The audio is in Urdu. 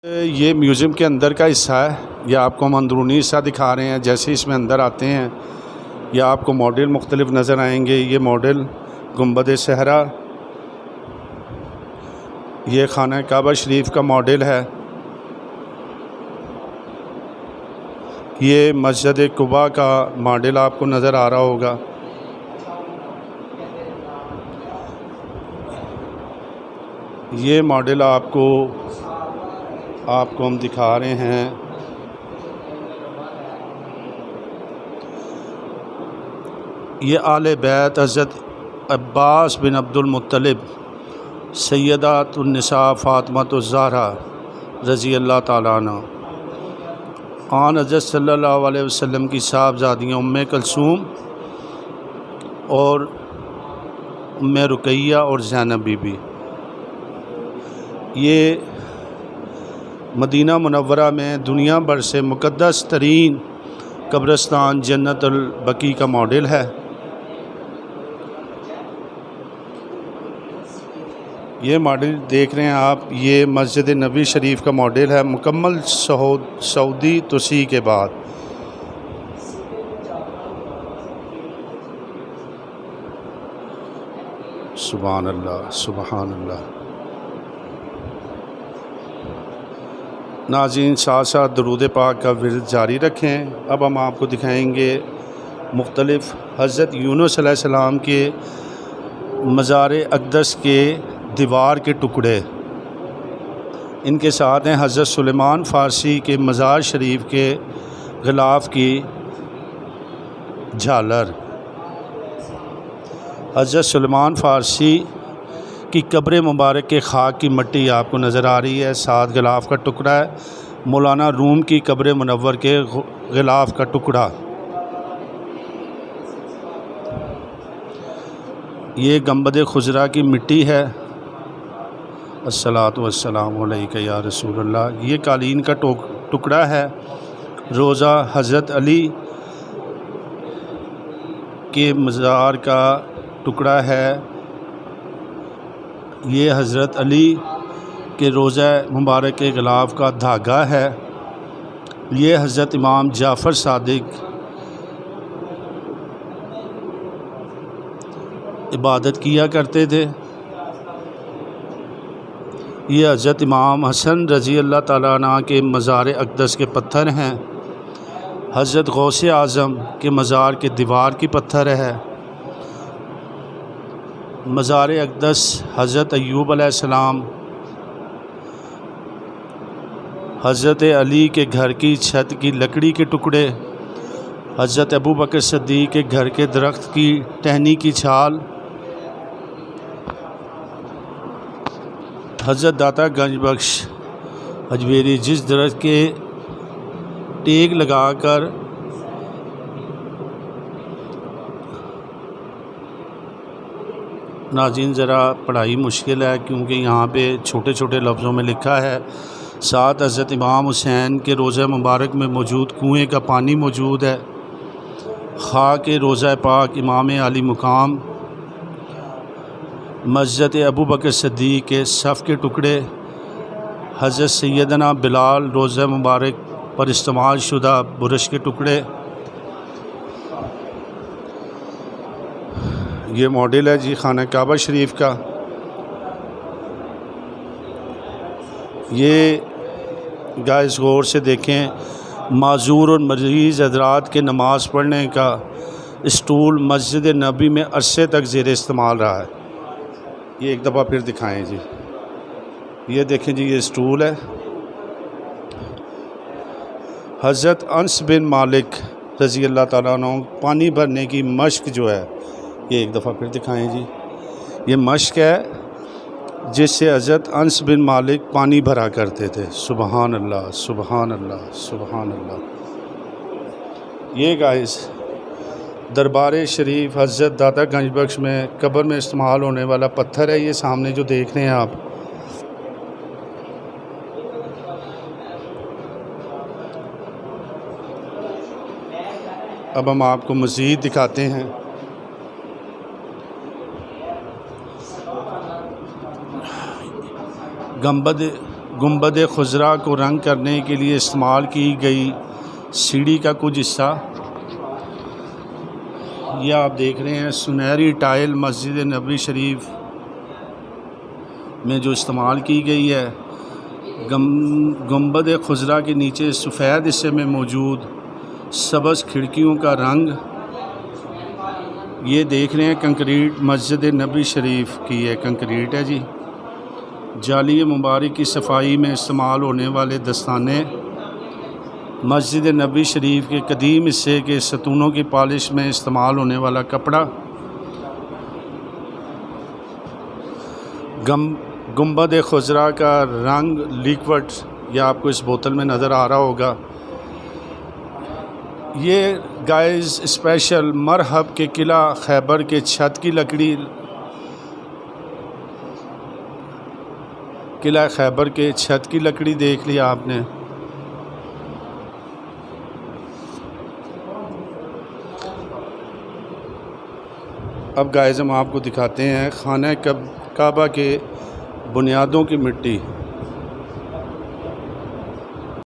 یہ میوزیم کے اندر کا حصہ ہے۔ یہ آپ کو ہم اندرونی حصہ دکھا رہے ہیں۔ جیسے اس میں اندر آتے ہیں یہ آپ کو ماڈل مختلف نظر آئیں گے۔ یہ ماڈل گنبد صحرا، یہ خانہ کعبہ شریف کا ماڈل ہے۔ یہ مسجد قباء کا ماڈل آپ کو نظر آ رہا ہوگا۔ یہ ماڈل آپ کو ہم دکھا رہے ہیں۔ یہ آل بیت حضرت عباس بن عبد المطلب، سیدات النساء فاطمہ الزہرا رضی اللہ تعالیٰ عنہ، آن حضرت صلی اللہ علیہ وسلم کی صاحبزادیاں ام کلثوم اور ام رقیہ اور زینب بی بی۔ یہ مدینہ منورہ میں دنیا بھر سے مقدس ترین قبرستان جنت البقیع کا ماڈل ہے۔ یہ ماڈل دیکھ رہے ہیں آپ، یہ مسجد نبوی شریف کا ماڈل ہے، مکمل سعودی توسیع کے بعد۔ سبحان اللہ، سبحان اللہ۔ ناظرین، ساتھ ساتھ درود پاک کا ورد جاری رکھیں۔ اب ہم آپ کو دکھائیں گے مختلف حضرت یونس علیہ السلام کے مزار اقدس کے دیوار کے ٹکڑے۔ ان کے ساتھ ہیں حضرت سلیمان فارسی کے مزار شریف کے غلاف کی جھالر۔ حضرت سلیمان فارسی کی قبر مبارک کے خاک کی مٹی آپ کو نظر آ رہی ہے، ساتھ غلاف کا ٹکڑا ہے۔ مولانا روم کی قبر منور کے غلاف کا ٹکڑا۔ یہ گنبد خضرا کی مٹی ہے۔ الصلاۃ والسلام علیک یا رسول اللہ۔ یہ قالین کا ٹکڑا ہے۔ روضہ حضرت علی کے مزار کا ٹکڑا ہے۔ یہ حضرت علی کے روضہ مبارک کے غلاف کا دھاگا ہے۔ یہ حضرت امام جعفر صادق عبادت کیا کرتے تھے۔ یہ حضرت امام حسن رضی اللہ تعالیٰ عنہ کے مزار اقدس کے پتھر ہیں۔ حضرت غوث اعظم کے مزار کے دیوار کی پتھر ہے۔ مزار اقدس حضرت ایوب علیہ السلام، حضرت علی کے گھر کی چھت کی لکڑی کے ٹکڑے، حضرت ابوبکر صدیق کے گھر کے درخت کی ٹہنی کی چھال، حضرت داتا گنج بخش اجمیری جس درخت کے ٹیک لگا کر ناظرین ذرا پڑھائی مشکل ہے کیونکہ یہاں پہ چھوٹے چھوٹے لفظوں میں لکھا ہے۔ ساتھ حضرت امام حسین کے روضہ مبارک میں موجود کنویں کا پانی موجود ہے۔ خاک روضہ پاک امام عالی مقام، مسجد ابوبکر صدیق کے صف کے ٹکڑے، حضرت سیدنا بلال روضہ مبارک پر استعمال شدہ برش کے ٹکڑے۔ یہ ماڈل ہے جی خانہ کعبہ شریف کا۔ یہ گائز غور سے دیکھیں، معذور اور مریض حضرات کے نماز پڑھنے کا اسٹول مسجد نبوی میں عرصے تک زیر استعمال رہا ہے۔ یہ ایک دفعہ پھر دکھائیں جی، یہ دیکھیں جی، یہ اسٹول ہے۔ حضرت انس بن مالک رضی اللہ تعالیٰ عنہ پانی بھرنے کی مشق جو ہے، یہ ایک دفعہ پھر دکھائیں جی، یہ مشق ہے جس سے حضرت انس بن مالک پانی بھرا کرتے تھے۔ سبحان اللہ، سبحان اللہ، سبحان اللہ۔ یہ گائز دربار شریف حضرت داتا گنج بخش میں قبر میں استعمال ہونے والا پتھر ہے، یہ سامنے جو دیکھ رہے ہیں آپ۔ اب ہم آپ کو مزید دکھاتے ہیں۔ گنبد خضرا کو رنگ کرنے کے لیے استعمال کی گئی سیڑھی کا کچھ حصہ، یہ آپ دیکھ رہے ہیں سنہری ٹائل مسجد نبوی شریف میں جو استعمال کی گئی ہے۔ گنبد خضرا کے نیچے سفید حصے میں موجود سبز کھڑکیوں کا رنگ، یہ دیکھ رہے ہیں کنکریٹ مسجد نبوی شریف کی ہے، کنکریٹ ہے جی۔ جالی مبارک کی صفائی میں استعمال ہونے والے دستانے، مسجد نبوی شریف کے قدیم حصے کے ستونوں کی پالش میں استعمال ہونے والا کپڑا، گنبد خضرا کا رنگ لیکوڈ، یہ آپ کو اس بوتل میں نظر آ رہا ہوگا۔ یہ گائز اسپیشل مرحب کے قلعہ خیبر کے چھت کی لکڑی، قلعہ خیبر کے چھت کی لکڑی دیکھ لیا آپ نے۔ اب گائز ہم آپ کو دکھاتے ہیں خانہ کعبہ کے بنیادوں کی مٹی۔